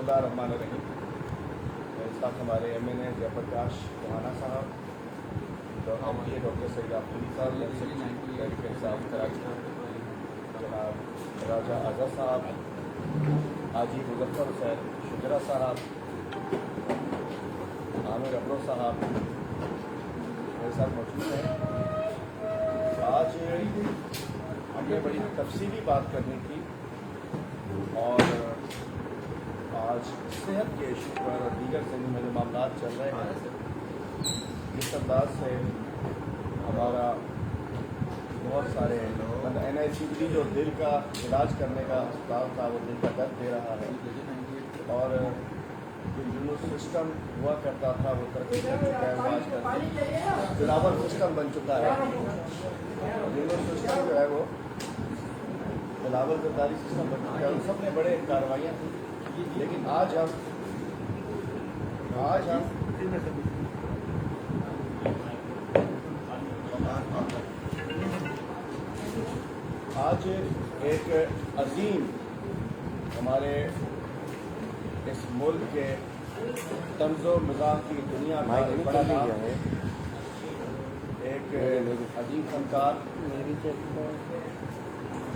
बिस्मिल्लाहिर्रहमानिर्रहीम। मेरे साथ हमारे MN जय प्रकाश सुहाना साहब, डॉक्टर सईद आफरीदी साहब, मेडिकल साहब कराची, जनाब राजा आज़ा साहब, हाजी मुजफ्फर हुसैन शुजरा साहब, आमिर अबरो साहब मेरे साथ मौजूद हैं। आज हमने बड़ी तफसीली बात करनी थी और आज सेहत के इशू पर और दीगर ज़िंदगी में जो मामला चल रहे हैं, जिस अंदाज से हमारा बहुत सारे NICD जो दिल का इलाज करने का अस्पताल था वो दिल का दर्द दे रहा है और जो यूनिट सिस्टम हुआ करता था वो तरक्की कर चुका है, वो आजकल बिलावल सिस्टम बन चुका है। यूनिट सिस्टम जो है वो बिलावल सरकारी सिस्टम बन चुका है। उन सब ने बड़े कार्रवाइयाँ की, लेकिन आज हम एक अजीम हमारे इस मुल्क के तंज़ो मिज़ाज की दुनिया का एक बड़ा नाम है, एक अजीम फनकार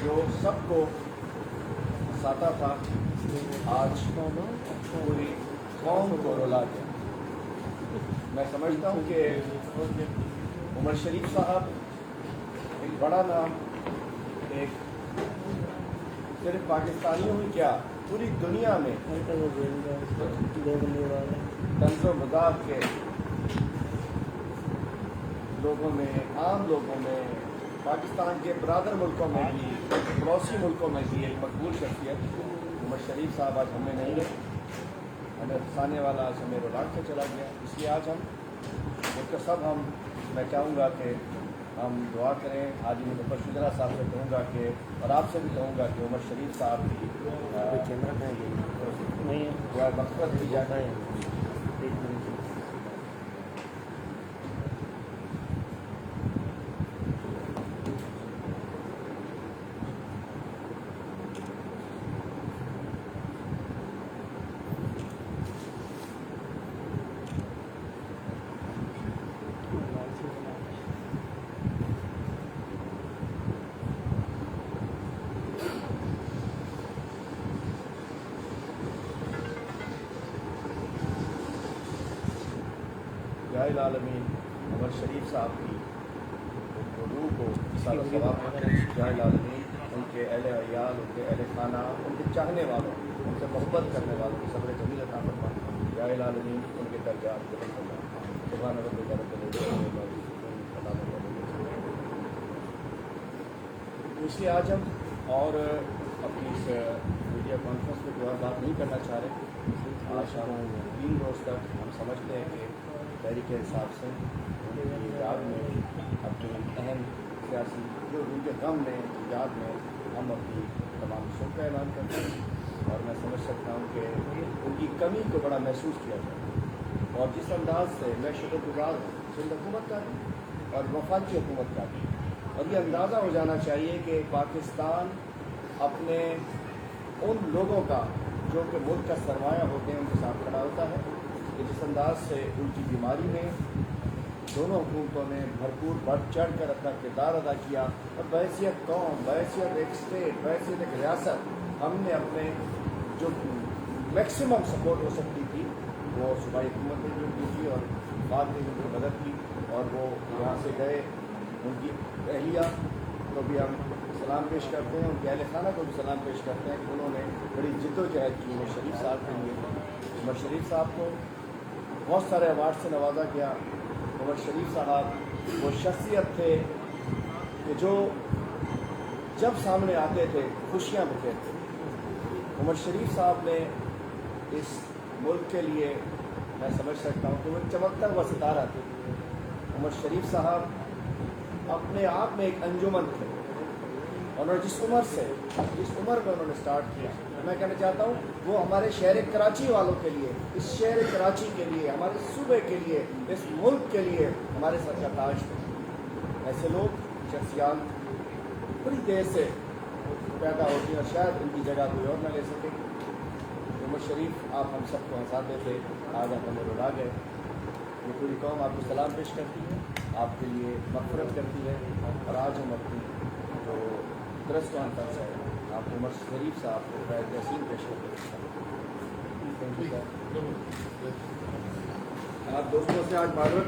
जो सबको हंसाता था, आज पूरी कौम को रुला गया। मैं समझता हूँ कि उमर शरीफ साहब एक बड़ा नाम, एक सिर्फ पाकिस्तानियों में क्या पूरी दुनिया में तंज़ो मज़ाक के लोगों में, आम लोगों में, पाकिस्तान के बरादर मुल्कों में भी, पड़ोसी मुल्कों में भी एक मकबूल शख्सियत उमर शरीफ साहब आज हमें नहीं है। हमें हंसाने वाला आज हमें रुला के चला गया। इसलिए आज हम मैं चाहूँगा कि हम दुआ करें। हाजी मुजफ्फर शुजरा साहब से कहूँगा कि और आपसे भी कहूँगा कि उमर शरीफ साहब की दुआ मग़फ़िरत की जाए। आलमीन उमर शरीफ साहब की रूह को आलमीन, उनके अहले अयाल, उनके अहले खाना, उनके चाहने वालों, उनसे मोहब्बत करने वालों को सब्र जमील अता फरमा। या आलमीन उनके दर्जात बुलंद फरमा। सुभान रब्बिका रब्बिल इज्जति अम्मा यसिफून। इसलिए आज हम और अपनी इस मीडिया कॉन्फ्रेंस में जो बात नहीं करना चाह रहे। आज हम 3 रोज़ तक हम समझते हैं कि तहरीक इंसाफ से उनकी याद में, अपनी अहम सियासी जो उनके गम में, याद में हम अपनी तमाम शोक का ऐलान करते हैं। और मैं समझ सकता हूँ कि उनकी कमी को बड़ा महसूस किया जाए और जिस अंदाज से मैं शुक्रगुजार हूँ सिंध हुकूमत का भी और वफाकी हुकूमत का भी। और ये अंदाज़ा हो जाना चाहिए कि पाकिस्तान अपने उन लोगों का जो कि मुल्क का सरमाया होते हैं उनके साथ खड़ा होता है कि जिस अंदाज से उनकी बीमारी में दोनों हुकूमतों ने भरपूर बढ़ चढ़ कर अपना किरदार अदा किया और बहैसियत कौम, बहैसियत एक स्टेट, बहैसियत एक रियासत हमने अपने जो मैक्सिमम सपोर्ट हो सकती थी वो सूबाई हुकूमत ने जो दी थी और बाद में उनको मदद की और वो यहाँ से गए। उनकी अहलिया को भी हम सलाम पेश करते हैं, उनके अहल खाना को भी सलाम पेश करते हैं कि उन्होंने बड़ी जिद्दोजहद की उमर शरीफ साहब के लिए। उमर शरीफ साहब को बहुत सारे अवार्ड से नवाजा गया। उमर शरीफ साहब वो शख्सियत थे कि जो जब सामने आते थे खुशियाँ बिखेरते थे। उमर शरीफ साहब ने इस मुल्क के लिए मैं समझ सकता हूँ कि वो चमकता हुआ सितारा थे। उमर शरीफ साहब अपने आप में एक अंजुमन थे। उन्होंने जिस उम्र में उन्होंने स्टार्ट किया, मैं कहना चाहता हूँ वो हमारे शहर कराची वालों के लिए, इस शहर कराची के लिए, हमारे सूबे के लिए, इस मुल्क के लिए हमारे सर का ताज थे। ऐसे लोग शख्सियात बड़ी देर से पैदा होती हैं और शायद उनकी जगह कोई और न ले सके। عمر شریف آپ ہم سب کو ہنساتے تھے، آج آپ ہمیں رلا گئے. یہ پوری قوم آپ کو سلام پیش کرتی ہے، آپ کے لیے مغفرت کرتی ہے، اور آج ہم اپنی جو درس کانفرنس ہے آپ عمر شریف صاحب کو بیت تحسین پیش کرتے ہیں. Thank you sir. آپ دوستوں سے آج معذرت